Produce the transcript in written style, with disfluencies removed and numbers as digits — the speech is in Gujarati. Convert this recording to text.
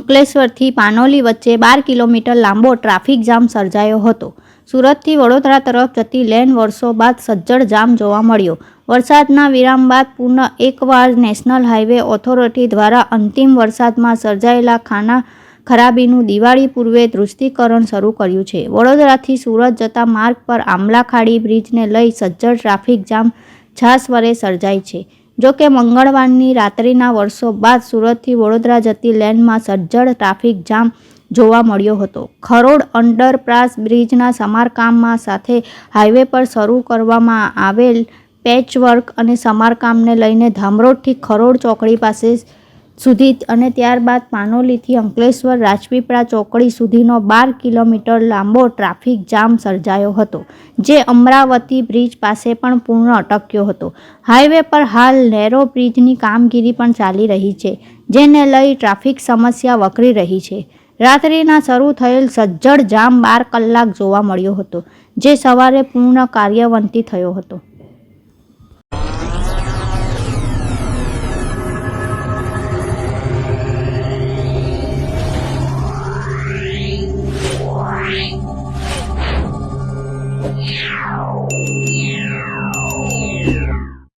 અંકલેશ્વરથી પાનોલી વચ્ચે 12 કિલોમીટર લાંબો ટ્રાફિક જામ સર્જાયો હતો. સુરતથી વડોદરા તરફ જતી લેન વર્ષો બાદ સજ્જડ જામ જોવા મળ્યો. વરસાદના વિરામ બાદ પુનઃ એકવાર નેશનલ હાઈવે ઓથોરિટી દ્વારા અંતિમ વરસાદમાં સર્જાયેલા ખાના ખરાબીનું દિવાળી પૂર્વે દૃષ્ટિકરણ શરૂ કર્યું છે. વડોદરાથી સુરત જતા માર્ગ પર આંબલાખાડી બ્રિજને લઈ સજ્જડ ટ્રાફિક જામ છાસવારે સર્જાય છે. જોકે મંગળવારની રાત્રિના વર્ષો બાદ સુરતથી વડોદરા જતી લેનમાં સજ્જડ ટ્રાફિક જામ જોવા મળ્યો હતો. ખરોડ અંડરપાસ બ્રિજના સમારકામમાં સાથે હાઈવે પર શરૂ કરવામાં આવેલ પેચવર્ક અને સમારકામને લઈને ધામરોડથી ખરોડ ચોકડી પાસે સુધી અને ત્યારબાદ પાનોલીથી અંકલેશ્વર રાજપીપળા ચોકડી સુધીનો 12 કિલોમીટર લાંબો ટ્રાફિક જામ સર્જાયો હતો, જે અમરાવતી બ્રિજ પાસે પણ પૂર્ણ અટક્યો હતો. હાઈવે પર હાલ નેરો બ્રિજની કામગીરી પણ ચાલી રહી છે, જેને લઈ ટ્રાફિક સમસ્યા વકરી રહી છે. રાત્રિના શરૂ થયેલ સજ્જડ જામ 12 કલાક જોવા મળ્યો હતો, જે સવારે પૂર્ણ કાર્યવંતી થયો હતો.